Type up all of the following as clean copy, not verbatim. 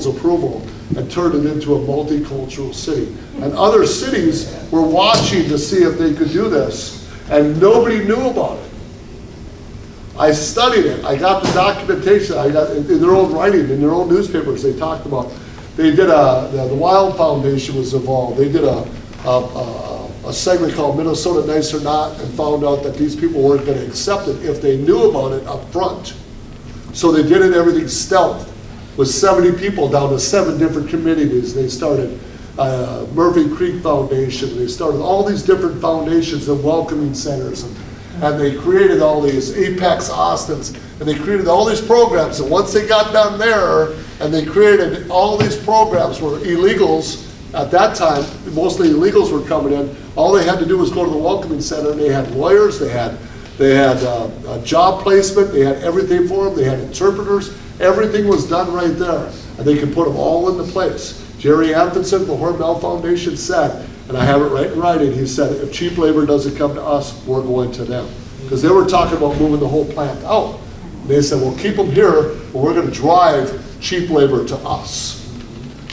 approval and turned it into a multicultural city. And other cities were watching to see if they could do this, and nobody knew about it. I studied it. I got the documentation. I got in their own writing, in their own newspapers. They talked about. They did the Wild Foundation was involved. They did a segment called Minnesota Nice or Not, and found out that these people weren't going to accept it if they knew about it up front. So they did it everything stealth, with 70 people down to 7 different communities. They started Murphy Creek Foundation. They started all these different foundations and welcoming centers. And they created all these Apex Austins, and they created all these programs. And once they got done there, and they created all these programs where illegals, at that time, mostly illegals were coming in, all they had to do was go to the welcoming center, and they had lawyers, they had a job placement, they had everything for them, they had interpreters, everything was done right there. And they could put them all into place. Jerry Anfinson, the Hormel Foundation said, and I have it right in writing, he said, if cheap labor doesn't come to us, we're going to them. Because they were talking about moving the whole plant out. They said, we'll keep them here, but we're going to drive cheap labor to us.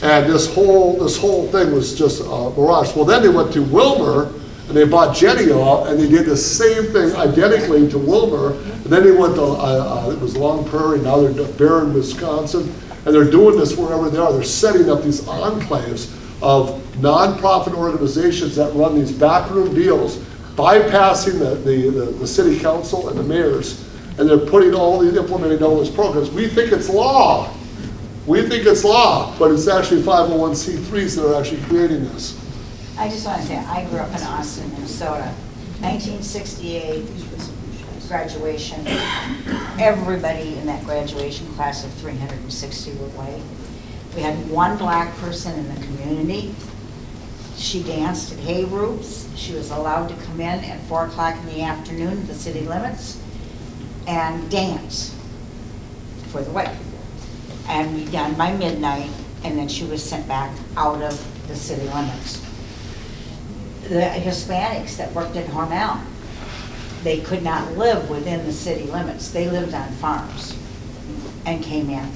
And this whole thing was just a mirage. Well, then they went to Wilmer, and they bought Genio, and they did the same thing identically to Wilmer. And then they went to, it was Long Prairie, now they're Barron, Wisconsin, and they're doing this wherever they are. They're setting up these enclaves of nonprofit organizations that run these backroom deals, bypassing the city council and the mayors, and they're implementing all these programs. We think it's law. We think it's law, but it's actually 501c3s that are actually creating this. I just want to say, I grew up in Austin, Minnesota. 1968 graduation. Everybody in that graduation class of 360 were white. We had one black person in the community. She danced at hay groups. She was allowed to come in at 4 o'clock in the afternoon, the city limits, and dance for the white people. And we done by midnight, and then she was sent back out of the city limits. The Hispanics that worked at Hormel, they could not live within the city limits. They lived on farms and came in.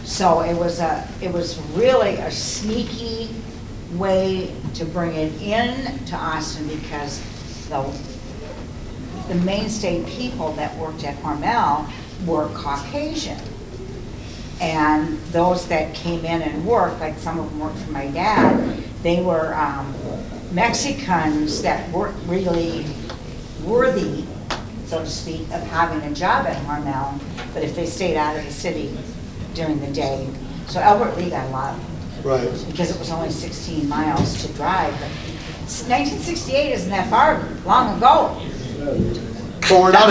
So it was really a sneaky way to bring it in to Austin, because the mainstay people that worked at Hormel were Caucasian. And those that came in and worked, like some of them worked for my dad, they were Mexicans that weren't really worthy, so to speak, of having a job at Hormel, but if they stayed out of the city during the day. So Albert Lee got a lot of them. Right. Because it was only 16 miles to drive. But 1968 isn't that far, long ago. But we're not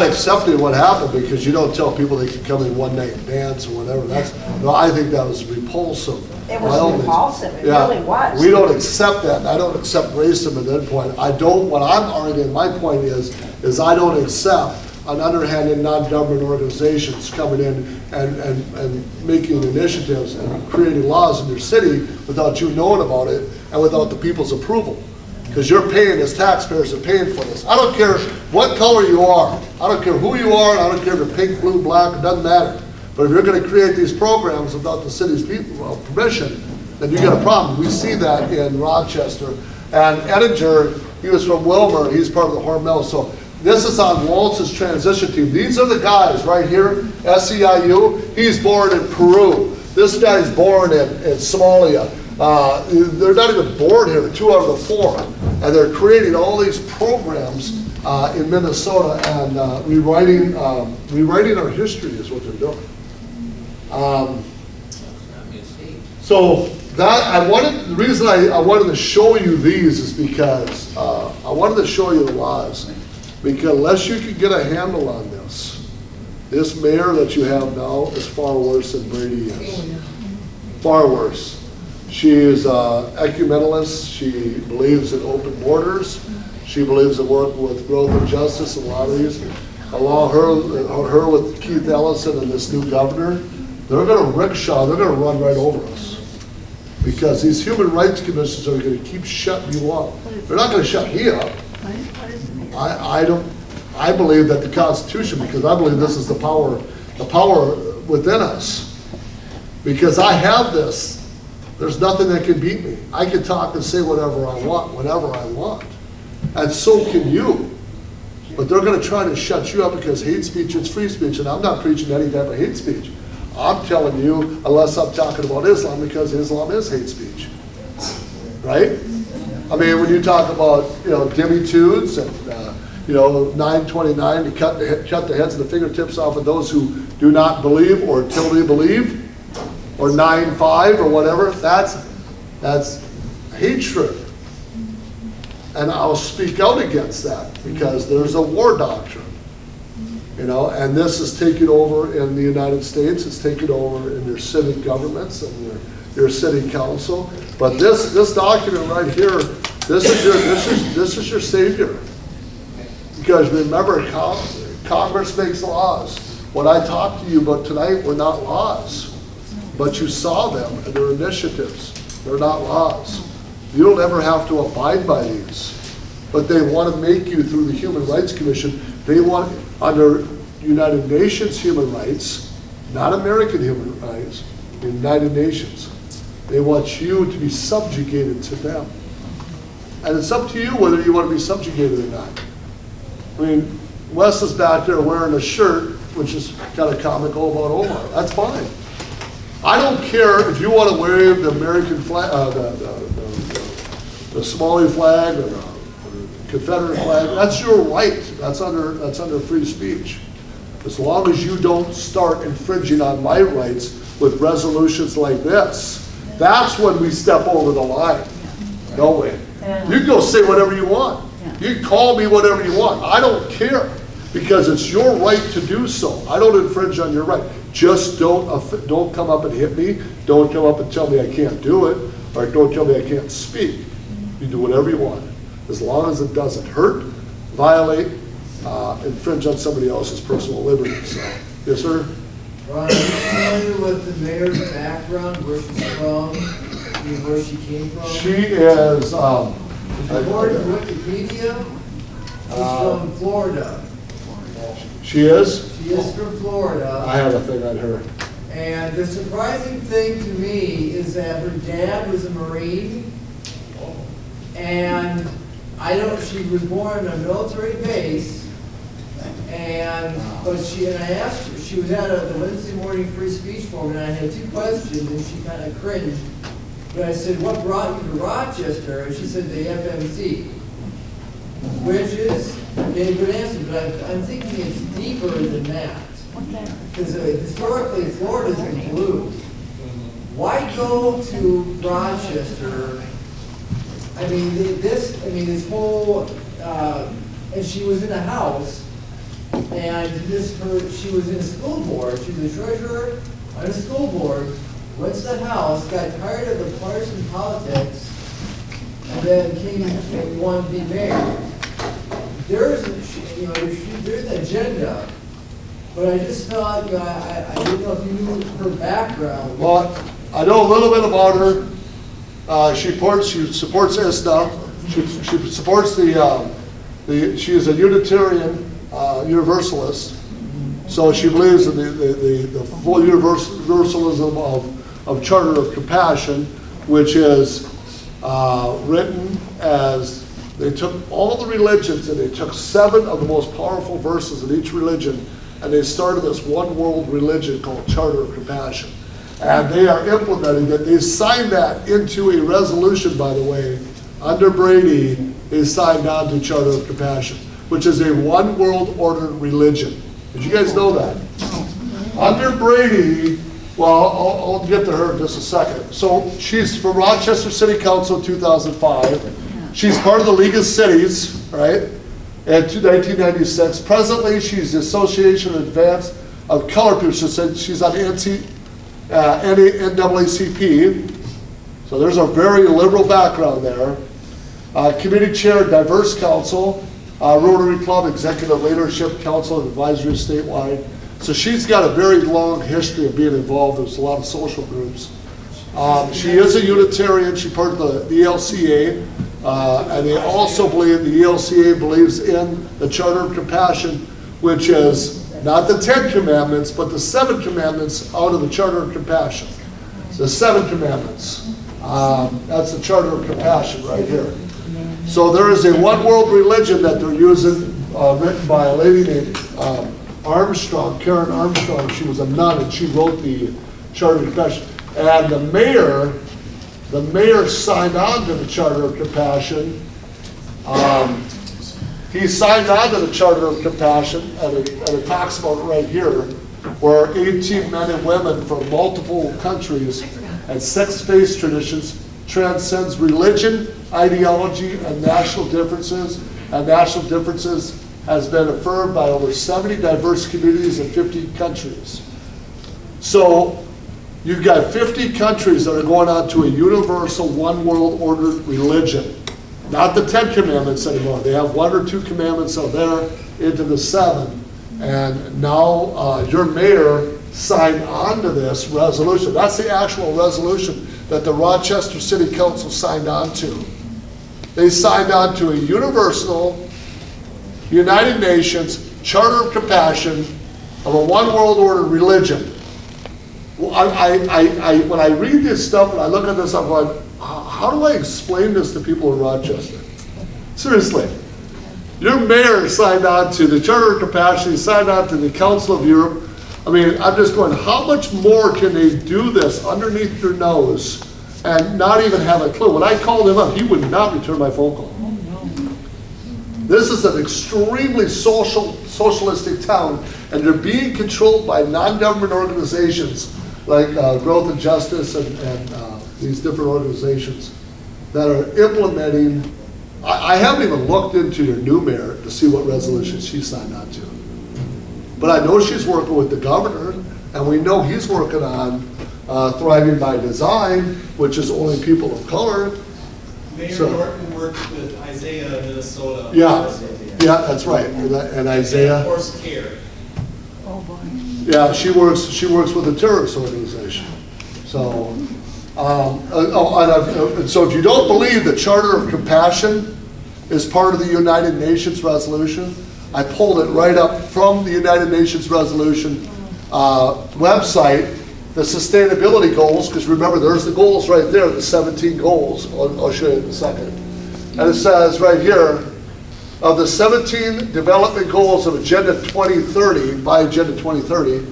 accepting what happened, because you don't tell people they can come in one night and dance or whatever. I think that was repulsive. It was repulsive, it really was. We don't accept that, and I don't accept racism at that point. What I'm arguing, my point is I don't accept an underhanded non-government organizations coming in and making initiatives and creating laws in your city without you knowing about it and without the people's approval. Because you're paying, as taxpayers are paying for this. I don't care what color you are. I don't care who you are, and I don't care if you're pink, blue, black, it doesn't matter. But if you're going to create these programs without the city's people permission, then you got a problem. We see that in Rochester. And Ettinger, he was from Wilmer, he's part of the Hormel. So this is on Waltz's transition team. These are the guys right here, SEIU. He's born in Peru. This guy's born in Somalia. They're not even born here, 2 out of the 4. And they're creating all these programs in Minnesota, and rewriting our history is what they're doing. So the reason I wanted to show you these is because I wanted to show you the laws, because unless you can get a handle on this mayor that you have now is far worse than Brady is. Far worse. She is ecumenalist. She believes in open borders. She believes in working with growth and justice and a lot of these. Along her with Keith Ellison and this new governor, they're going to rickshaw, they're going to run right over us. Because these human rights commissions are going to keep shutting you up. They're not going to shut me up. I believe that the Constitution, because I believe this is the power within us. Because I have this. There's nothing that can beat me. I can talk and say whatever I want, whenever I want. And so can you. But they're going to try to shut you up because hate speech is free speech. And I'm not preaching any type of hate speech. I'm telling you, unless I'm talking about Islam, because Islam is hate speech. Right? I mean, when you talk about, dimitudes and, 929 to cut the heads and the fingertips off of those who do not believe or totally believe, or 9-5 or whatever, that's hatred. And I'll speak out against that because there's a war doctrine. And this is taken over in the United States, it's taken over in your city governments and your city council. But this document right here, this is your savior. Because remember, Congress makes laws. What I talked to you about tonight were not laws. But you saw them, and they're initiatives. They're not laws. You don't ever have to abide by these. But they want to make you, through the Human Rights Commission, they want, under United Nations human rights, not American human rights, United Nations, they want you to be subjugated to them. And it's up to you whether you want to be subjugated or not. I mean, Wes is back there wearing a shirt, which is kind of comical about Omar. That's fine. I don't care if you want to wave the American flag, the Somali flag, or the Confederate flag. That's your right. That's under free speech. As long as you don't start infringing on my rights with resolutions like this, that's when we step over the line. No way. You can go say whatever you want. You can call me whatever you want. I don't care, because it's your right to do so. I don't infringe on your right. Just don't come up and hit me. Don't come up and tell me I can't do it, or don't tell me I can't speak. You do whatever you want, as long as it doesn't hurt, violate, infringe on somebody else's personal liberty. So, yes, sir? Ron, are you familiar with the mayor's background, where she's from, where she came from? She is, According to Wikipedia, she's from Florida. She is? She is from Florida. I have a thing on her. And the surprising thing to me is that her dad was a Marine, and she was born on a military base, but I asked her, she was at the Wednesday morning free speech forum, and I had two questions, and she kind of cringed. But I said, what brought you to Rochester? And she said, the FMC, which is a good answer, but I'm thinking it's deeper than that. Because historically, Florida's in blue. Why go to Rochester? I mean, this whole, and she was in a house, and she was in a school board. She was a treasurer on a school board, went to the house, got tired of the partisan politics, and then came and wanted to be mayor. There's an agenda, but I just thought, I didn't know if you knew her background. Well, I know a little bit about her. She supports ISNA. She supports she is a Unitarian Universalist. So she believes in the full universalism of Charter of Compassion, which is written as, they took all the religions and they took 7 of the most powerful verses in each religion, and they started this one world religion called Charter of Compassion. And they are implementing it. They signed that into a resolution, by the way. Under Brady, they signed on to Charter of Compassion, which is a one world order religion. Did you guys know that? Under Brady, well, I'll get to her in just a second. So she's from Rochester City Council in 2005. She's part of the League of Cities, right? In 1996. Presently, she's the Association of Advance of Color People. She's on NAACP. So there's a very liberal background there. Committee Chair, Diverse Council, Rotary Club, Executive Leadership Council, and Advisory statewide. So she's got a very long history of being involved. There's a lot of social groups. She is a Unitarian. She's part of the ELCA. And they also believe, the ELCA believes in the Charter of Compassion, which is not the 10 Commandments, but the 7 Commandments out of the Charter of Compassion. The 7 commandments. That's the charter of compassion right here. So there is a one world religion that they're using, written by a lady named Armstrong, Karen Armstrong. She was a nun and she wrote the charter of compassion. And the mayor signed on to the charter of compassion. He signed on to the charter of compassion, and it talks about it right here, where 18 men and women from multiple countries and 6 faith traditions transcends religion, ideology, and national differences. And national differences has been affirmed by over 70 diverse communities in 50 countries. So you've got 50 countries that are going on to a universal one world order religion. Not the 10 commandments anymore. They have 1 or 2 commandments out there into the 7. And now your mayor signed on to this resolution. That's the actual resolution that the Rochester City Council signed on to. They signed on to a universal, United Nations Charter of Compassion of a one world order religion. Well, when I read this stuff and I look at this, I'm like, how do I explain this to people in Rochester? Seriously. Your mayor signed on to the Charter of Compassion, he signed on to the Council of Europe. I mean, I'm just going, how much more can they do this underneath their nose and not even have a clue? When I called him up, he would not return my phone call. This is an extremely socialistic town, and they're being controlled by non-government organizations like Growth and Justice and these different organizations that are implementing. I haven't even looked into your new mayor to see what resolution she signed on to. But I know she's working with the governor, and we know he's working on Thriving by Design, which is only people of color. Mayor So, Norton works with Isaiah, Minnesota. yeah, that's right. And Isaiah. Of course, CARE. Yeah, she works with a terrorist organization. So, so if you don't believe the Charter of Compassion is part of the United Nations resolution, I pulled it right up from the United Nations resolution website, the sustainability goals, because remember there's the goals right there, the 17 goals. I'll show you in a second. And it says right here, of the 17 development goals of Agenda 2030, by Agenda 2030,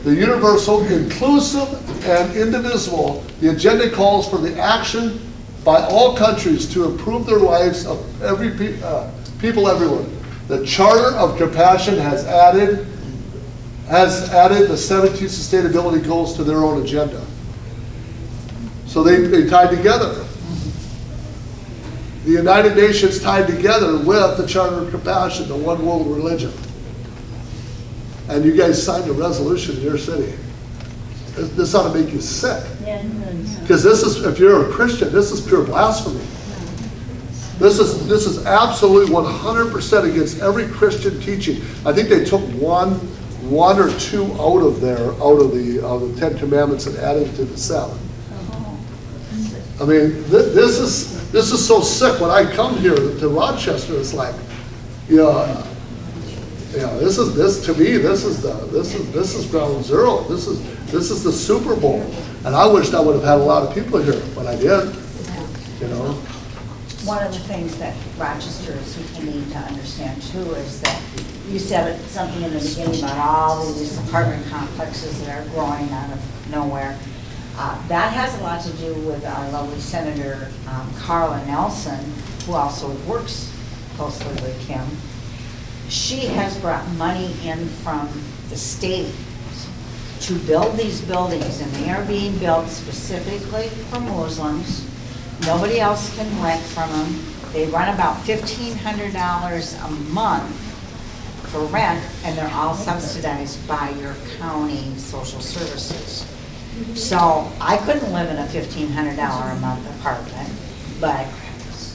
the universal, inclusive, and indivisible, the agenda calls for the action by all countries to improve their lives of every people everywhere. The Charter of Compassion has added the 17 sustainability goals to their own agenda. So they tied together. The United Nations tied together with the Charter of Compassion, the one world religion. And you guys signed a resolution in your city. This ought to make you sick. Because this is, if you're a Christian, this is pure blasphemy. This is absolutely 100% against every Christian teaching. I think they took one or two out of the 10 Commandments and added it to the 7. I mean, this is so sick. When I come here to Rochester, it's like, this is ground zero. This is the Super Bowl, and I wished I would have had a lot of people here, but I did. One of the things that Rochesters need to understand too is that you said something in the beginning about all of these apartment complexes that are growing out of nowhere. That has a lot to do with our lovely Senator Carla Nelson, who also works closely with Kim. She has brought money in from the state to build these buildings, and they are being built specifically for Muslims. Nobody else can rent from them. They run about $1,500 a month for rent, and they're all subsidized by your county social services. So I couldn't live in a $1,500 a month apartment, but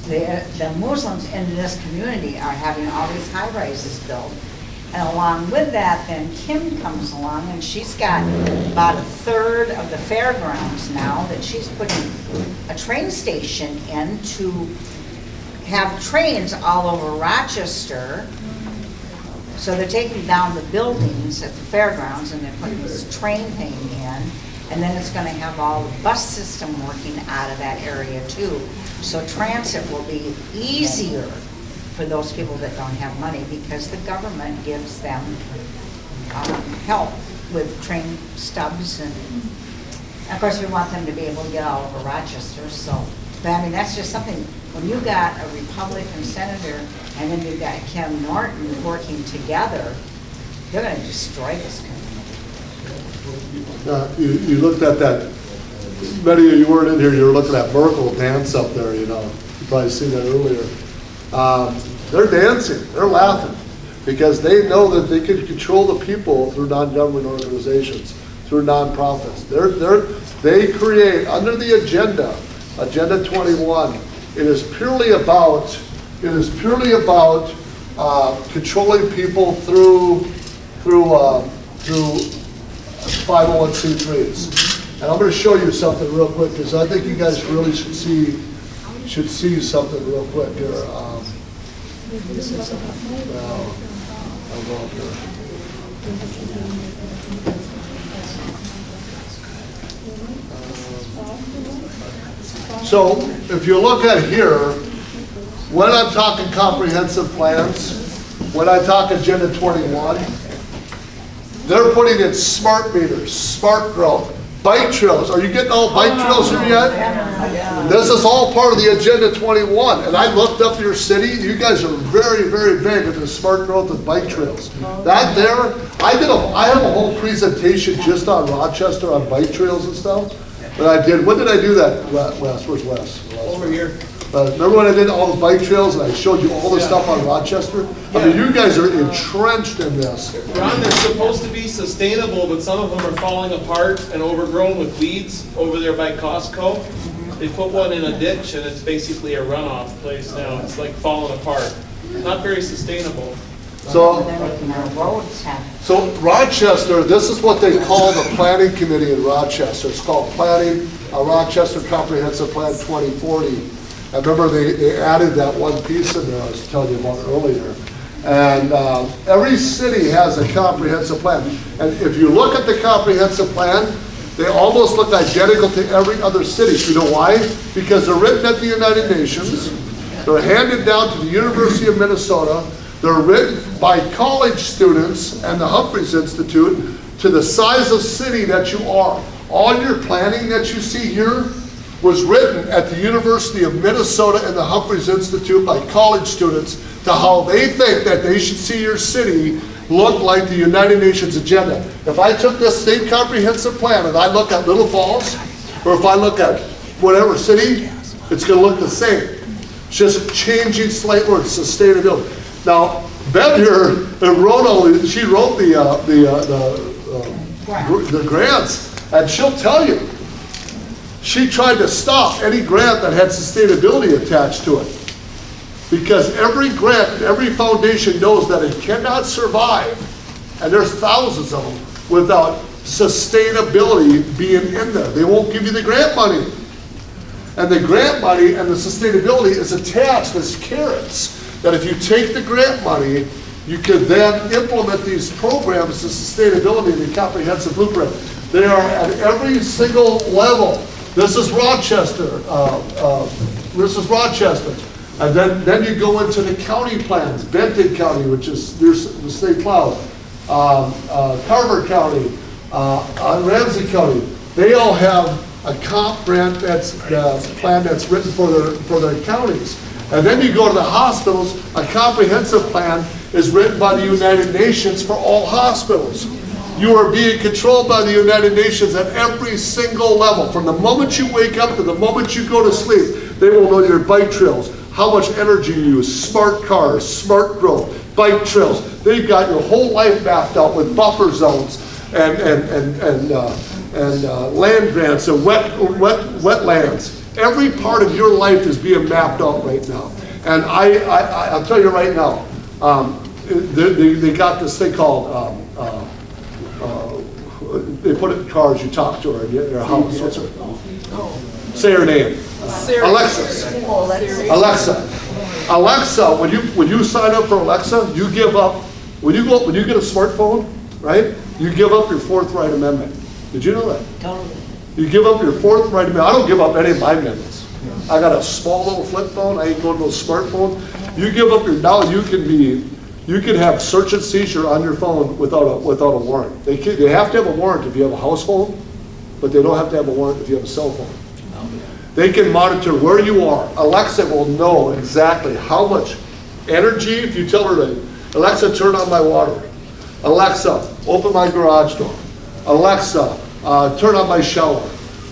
the Muslims in this community are having all these high rises built. And along with that, then Kim comes along, and she's got about a third of the fairgrounds now that she's putting a train station in to have trains all over Rochester. So they're taking down the buildings at the fairgrounds, and they're putting this train thing in. And then it's gonna have all the bus system working out of that area too. So transit will be easier for those people that don't have money because the government gives them help with train stubs and of course we want them to be able to get all over Rochester. So, but I mean, that's just something, when you got a Republican senator and then you've got Kim Norton working together, they're gonna destroy this country. You looked at that, many of you weren't in here, you were looking at Merkel dance up there, you know. You probably seen that earlier. They're dancing, they're laughing, because they know that they can control the people through non-government organizations, through nonprofits. They create, under the agenda, Agenda 21, it is purely about controlling people through 501c3s. And I'm going to show you something real quick, because I think you guys really should see something real quick here. I'll go up here. So if you look at here, when I'm talking comprehensive plans, when I talk Agenda 21, they're putting in smart meters, smart growth, bike trails. Are you getting all bike trails here yet? This is all part of the Agenda 21. And I looked up your city. You guys are very, very big into smart growth and bike trails. That there, I have a whole presentation just on Rochester on bike trails and stuff. But I did, when did I do that, Wes? Where's Wes? Over here. Remember when I did all the bike trails and I showed you all the stuff on Rochester? I mean, you guys are entrenched in this. Ron, they're supposed to be sustainable, but some of them are falling apart and overgrown with weeds over there by Costco. They put one in a ditch and it's basically a runoff place now. It's like falling apart. Not very sustainable. So, And then making our roads have. so Rochester, this is what they call the planning committee in Rochester. It's called Planning, Rochester Comprehensive Plan 2040. I remember they added that one piece in there I was telling you about earlier. And every city has a comprehensive plan. And if you look at the comprehensive plan, they almost look identical to every other city. You know why? Because they're written at the United Nations. They're handed down to the University of Minnesota. They're written by college students and the Humphreys Institute to the size of city that you are. All your planning that you see here was written at the University of Minnesota and the Humphreys Institute by college students to how they think that they should see your city look like the United Nations agenda. If I took this state comprehensive plan and I look at Little Falls, or if I look at whatever city, it's going to look the same. It's just changing slight words, sustainability. Now, Bev here, she wrote the grants, and she'll tell you, she tried to stop any grant that had sustainability attached to it. Because every grant, every foundation knows that it cannot survive, and there's thousands of them, without sustainability being in there. They won't give you the grant money. And the grant money and the sustainability is attached as carrots, that if you take the grant money, you can then implement these programs to sustainability in the comprehensive blueprint. They are at every single level. This is Rochester. And then you go into the county plans. Benton County, which is the state cloud. Carver County, Ramsey County. They all have a comp grant plan that's written for their counties. And then you go to the hospitals, a comprehensive plan is written by the United Nations for all hospitals. You are being controlled by the United Nations at every single level. From the moment you wake up to the moment you go to sleep, they will know your bike trails, how much energy you use, smart cars, smart growth, bike trails. They've got your whole life mapped out with buffer zones and land grants and wetlands. Every part of your life is being mapped out right now. And I'll tell you right now, they got this thing called, they put it in cars, you talk to her in your house. What's her? Say her name. Alexa, when you sign up for Alexa, you give up, when you get a smartphone, right? You give up your Fourth Right Amendment. Did you know that? Totally. You give up your fourth right amendment. I don't give up any of my amendments. I got a small little flip phone. I ain't going to no smartphone. You give up your, now you can have search and seizure on your phone without a warrant. They have to have a warrant if you have a house phone, but they don't have to have a warrant if you have a cell phone. They can monitor where you are. Alexa will know exactly how much energy, if you tell her to, Alexa, turn on my water. Alexa, open my garage door. Alexa, turn on my shower.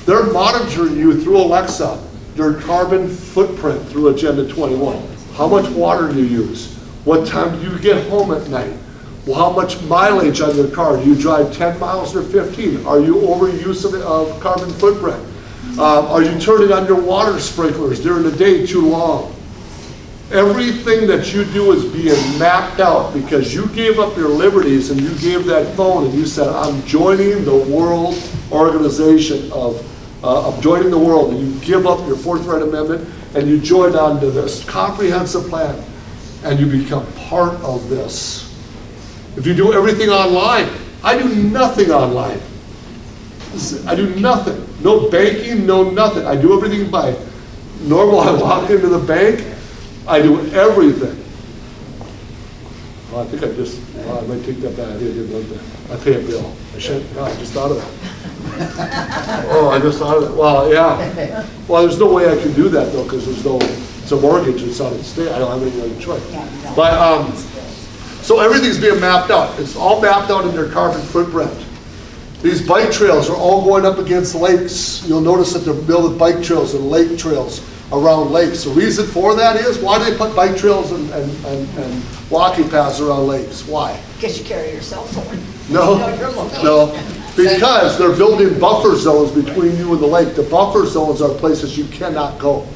They're monitoring you through Alexa, your carbon footprint through Agenda 21. How much water do you use? What time do you get home at night? Well, how much mileage on your car? Do you drive 10 miles or 15? Are you overuse of carbon footprint? Are you turning on your water sprinklers during the day too long? Everything that you do is being mapped out because you gave up your liberties and you gave that phone and you said, I'm joining the world organization of joining the world, and you give up your Fourth Right Amendment and you join on to this comprehensive plan and you become part of this. If you do everything online, I do nothing online. I do nothing. No banking, no nothing. I do everything by normal. I walk into the bank, I do everything. Oh, I think I might take that back. I didn't want that. I pay a bill. I just thought of that. Oh, I just thought of it. Well, yeah. Well, there's no way I can do that though, because it's a mortgage, it's on its state. I don't have any other choice. But, so everything's being mapped out. It's all mapped out in their carbon footprint. These bike trails are all going up against lakes. You'll notice that they're building bike trails and lake trails around lakes. The reason for that is, why do they put bike trails and walking paths around lakes? Why? Because you carry your cell phone. No, Your location. no, because they're building buffer zones between you and the lake. The buffer zones are places you cannot go.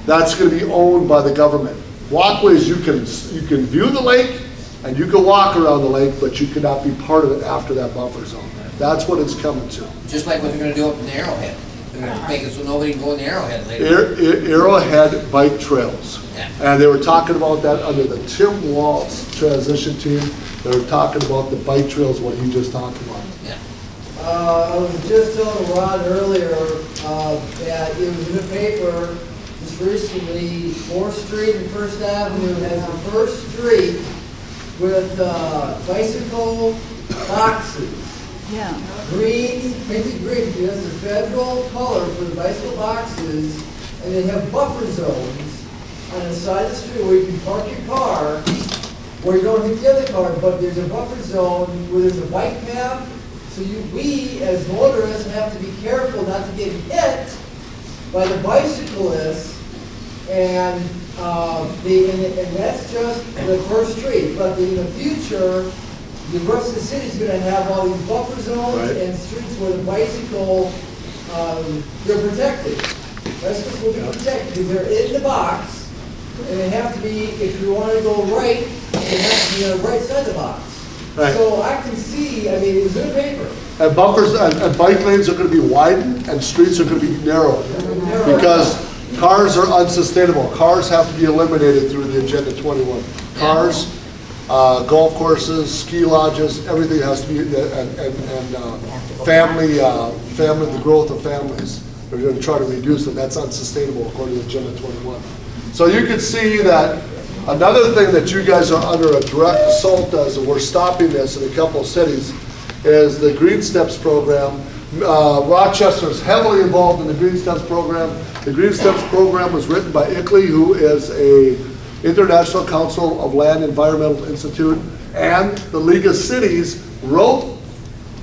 That's going to be owned by the government. Walkways, you can view the lake and you can walk around the lake, but you cannot be part of it after that buffer zone. That's what it's coming to. Just like what they're gonna do up in the Arrowhead. They're gonna make it so nobody can go in the Arrowhead later. Arrowhead bike trails. Yeah. And they were talking about that under the Tim Walz transition team. They were talking about the bike trails, what you just talked about. Yeah. I was just telling Ron earlier that it was in the paper just recently, 4th Street and 1st Avenue has the first street with bicycle boxes. Yeah. Green, painted green, because the federal color for the bicycle boxes, and they have buffer zones on the side of the street where you can park your car, where you don't hit the other car, but there's a buffer zone where there's a bike path, so we as motorists have to be careful not to get hit by the bicyclists, and that's just the first street. But in the future, the rest of the city is going to have all these buffer zones Right. and streets where the bicycle, they're protected. Bicycles will be protected because they're in the box, and they have to be, if you want to go right, they have to be on the right side of the box. Right. So I can see, I mean, it was in the paper. And buffers and bike lanes are going to be widened and streets are going to be narrowed because cars are unsustainable. Cars have to be eliminated through the Agenda 21. Cars, golf courses, ski lodges, everything has to be, family, the growth of families. They're going to try to reduce it. That's unsustainable according to Agenda 21. So you can see that another thing that you guys are under a direct assault as, and we're stopping this in a couple of cities, is the Green Steps program. Rochester is heavily involved in the Green Steps program. The Green Steps program was written by ICLEI, who is a International Council of Land Environmental Institute, and the League of Cities wrote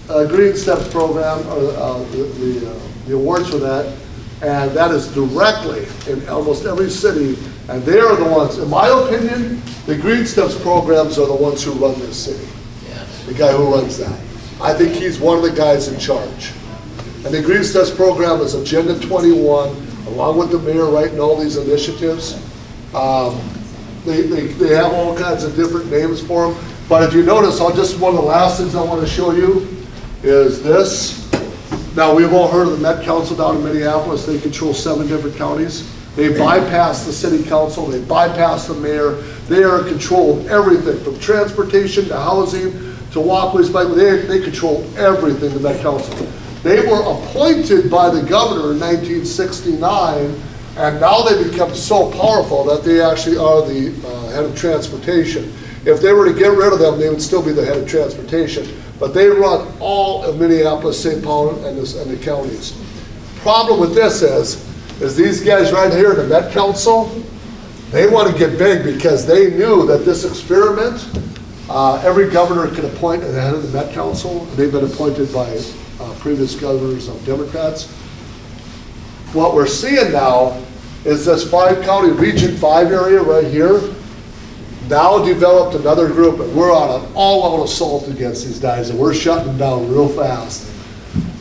a Green Steps program, the awards for that, and that is directly in almost every city, and they are the ones, in my opinion, the Green Steps programs are the ones who run this city. Yeah. The guy who runs that. I think he's one of the guys in charge. And the Green Steps program is Agenda 21, along with the mayor writing all these initiatives. They have all kinds of different names for them. But if you notice, one of the last things I want to show you is this. Now, we've all heard of the Met Council down in Minneapolis. They control 7 different counties. They bypass the city council. They bypass the mayor. They are in control of everything, from transportation to housing to walkways, they control everything, the Met Council. They were appointed by the governor in 1969, and now they become so powerful that they actually are the head of transportation. If they were to get rid of them, they would still be the head of transportation. But they run all of Minneapolis, St. Paul, and the counties. Problem with this is these guys right here, the Met Council, they want to get big because they knew that this experiment, every governor could appoint the head of the Met Council. They've been appointed by previous governors of Democrats. What we're seeing now is this 5-county Region 5 area right here now developed another group, and we're on an all-out assault against these guys, and we're shutting them down real fast.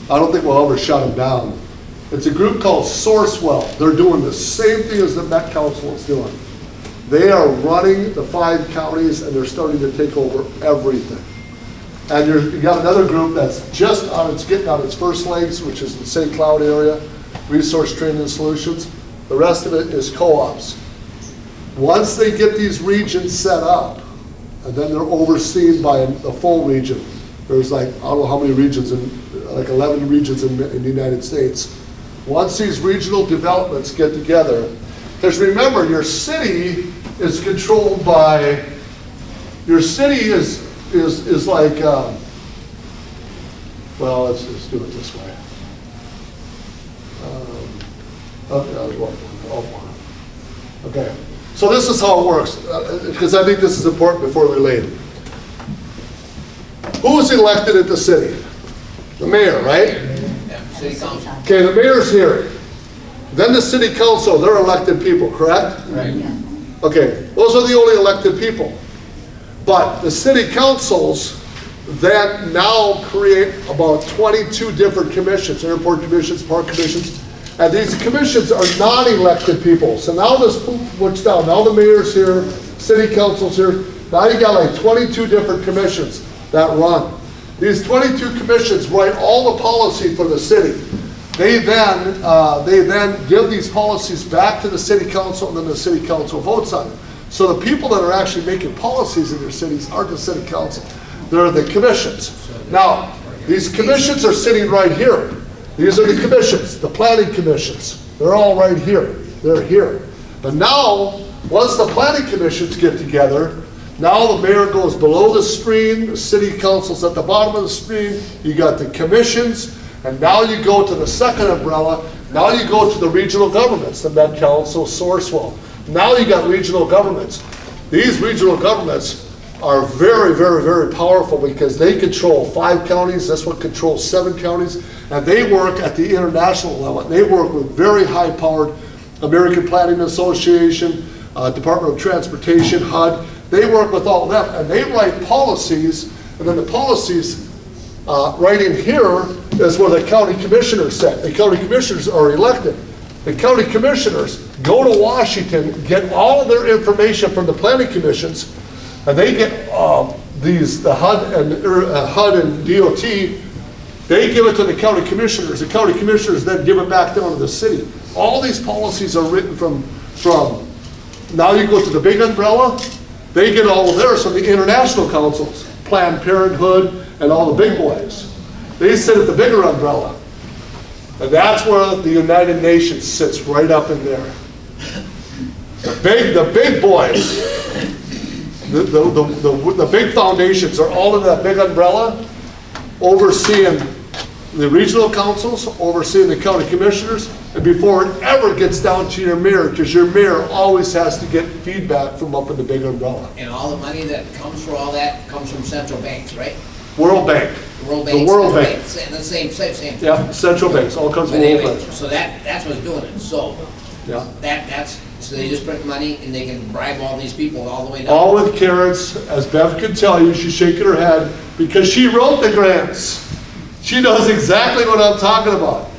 I don't think we'll ever shut them down. It's a group called Sourcewell. They're doing the same thing as the Met Council is doing. They are running the 5 counties, and they're starting to take over everything. And you got another group that's just getting on its first legs, which is the St. Cloud area, Resource Training Solutions. The rest of it is co-ops. Once they get these regions set up, and then they're overseen by the full region. There's like, I don't know how many regions, like 11 regions in the United States. Once these regional developments get together, because remember, your city is controlled by, your city is like, well, let's do it this way. Okay, so this is how it works, because I think this is important before we leave. Who is elected at the city? The mayor, right? Yeah, city council. Okay, the mayor's here. Then the city council, they're elected people, correct? Right. Okay, those are the only elected people. But the city councils then now create about 22 different commissions, airport commissions, park commissions, and these commissions are non-elected people. So now this puts down, now the mayor's here, city council's here, now you got like 22 different commissions that run. These 22 commissions write all the policy for the city. They then give these policies back to the city council, and then the city council votes on it. So the people that are actually making policies in their cities aren't the city council, they're the commissions. Now, these commissions are sitting right here. These are the commissions, the planning commissions. They're all right here, they're here. But now, once the planning commissions get together, now the mayor goes below the screen, the city council's at the bottom of the screen, you got the commissions, and now you go to the second umbrella, now you go to the regional governments, the Met Council, Sourcewell. Now you got regional governments. These regional governments are very, very, very powerful because they control 5 counties, this one controls 7 counties, and they work at the international level. They work with very high-powered American Planning Association, Department of Transportation, HUD. They work with all of them, and they write policies, and then the policies right in here is where the county commissioners sit. The county commissioners are elected. The county commissioners go to Washington, get all of their information from the planning commissions, and they get the HUD and DOT, they give it to the county commissioners. The county commissioners then give it back down to the city. All these policies are written from now you go to the big umbrella, they get all of theirs from the international councils, Planned Parenthood and all the big boys. They sit at the bigger umbrella. And that's where the United Nations sits, right up in there. The big boys, the big foundations are all in that big umbrella, overseeing the regional councils, overseeing the county commissioners, and before it ever gets down to your mayor, because your mayor always has to get feedback from up in the big umbrella. And all the money that comes for all that comes from central banks, right? World Bank. World The Bank. World Bank. The same. Yeah, central banks, all comes But from World anyway, Bank. so that's what's doing it. So Yeah. so they just print money and they can bribe all these people all the way down. All with carrots, as Bev could tell you, she's shaking her head, because she wrote the grants. She knows exactly what I'm talking about.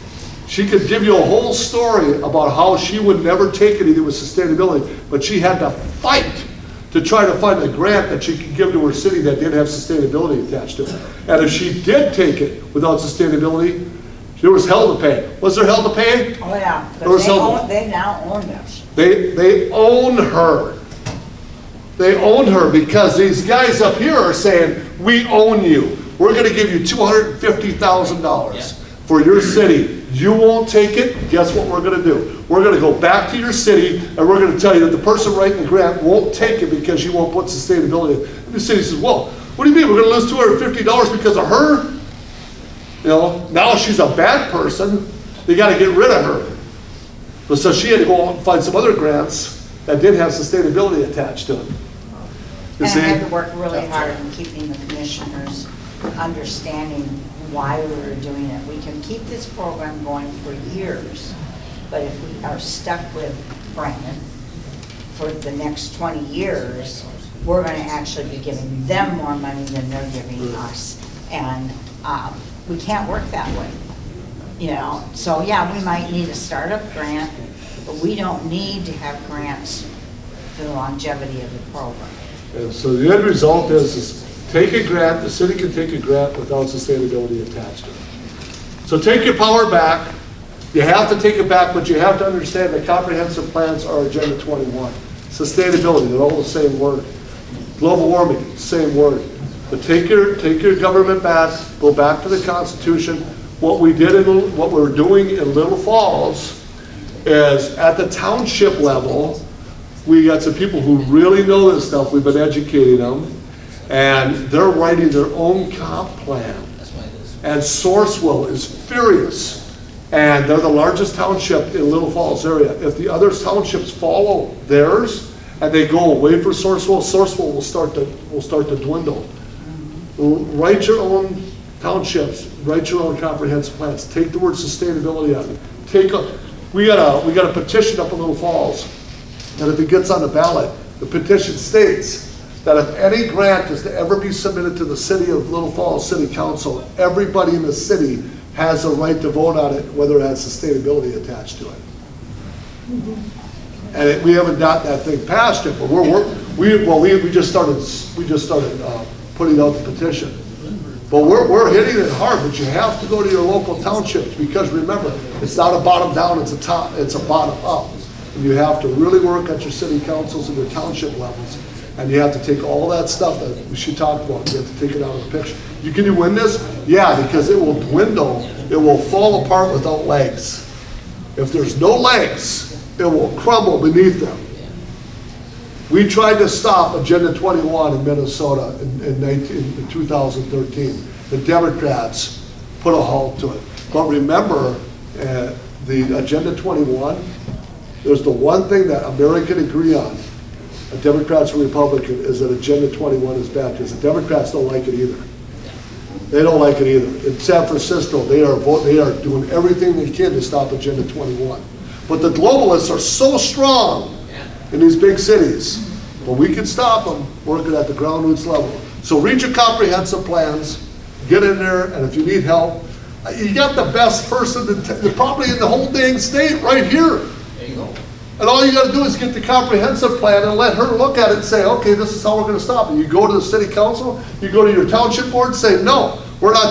She could give you a whole story about how she would never take anything with sustainability, but she had to fight to try to find a grant that she could give to her city that didn't have sustainability attached to it. And if she did take it without sustainability, there was hell to pay. Was there hell to pay? Oh, yeah, There was but hell to- they now own us. They own her. They owned her because these guys up here are saying, we own you. We're gonna give you $250,000 for your city. You won't take it, guess what we're gonna do? We're gonna go back to your city and we're gonna tell you that the person writing the grant won't take it because you won't put sustainability in. And the city says, well, what do you mean, we're gonna lose $250 because of her? You know, now she's a bad person, they gotta get rid of her. But so she had to go out and find some other grants that did have sustainability attached to it. You And I see? had to work really hard in keeping the commissioners understanding why we were doing it. We can keep this program going for years, but if we are stuck with Brandon for the next 20 years, we're going to actually be giving them more money than they're giving us. And we can't work that way, you know? So yeah, we might need a startup grant, but we don't need to have grants for the longevity of the program. And so the end result is take a grant, the city can take a grant without sustainability attached to it. So take your power back. You have to take it back, but you have to understand that comprehensive plans are Agenda 21. Sustainability, they're all the same word. Global warming, same word. But take your government back, go back to the Constitution. What we're doing in Little Falls is at the township level, we got some people who really know this stuff. We've been educating them, and they're writing their own comp plan. And Sourcewell is furious, and they're the largest township in Little Falls area. If the other townships follow theirs and they go away from Sourcewell, Sourcewell will start to dwindle. Write your own townships, write your own comprehensive plans. Take the word sustainability out of it. We got a petition up in Little Falls. And if it gets on the ballot, the petition states that if any grant is to ever be submitted to the city of Little Falls City Council, everybody in the city has a right to vote on it, whether it has sustainability attached to it. And we haven't got that thing passed yet, but we just started putting out the petition. But we're hitting it hard, but you have to go to your local townships because remember, it's not a bottom down, it's a bottom up. And you have to really work at your city councils and your township levels. And you have to take all that stuff that she talked about, you have to take it out of the picture. Can you win this? Yeah, because it will dwindle, it will fall apart without legs. If there's no legs, it will crumble beneath them. We tried to stop Agenda 21 in Minnesota in 2013. The Democrats put a halt to it. But remember, the Agenda 21, there's the one thing that America can agree on, Democrats and Republicans, is that Agenda 21 is bad, because the Democrats don't like it either. They don't like it either. In San Francisco, they are doing everything they can to stop Agenda 21. But the globalists are so strong in these big cities, but we can stop them working at the ground roots level. So read your comprehensive plans, get in there, and if you need help, you got the best person probably in the whole dang state right here. There you go. And all you got to do is get the comprehensive plan and let her look at it and say, okay, this is how we're going to stop it. You go to the city council, you go to your township board and say, no, we're not taking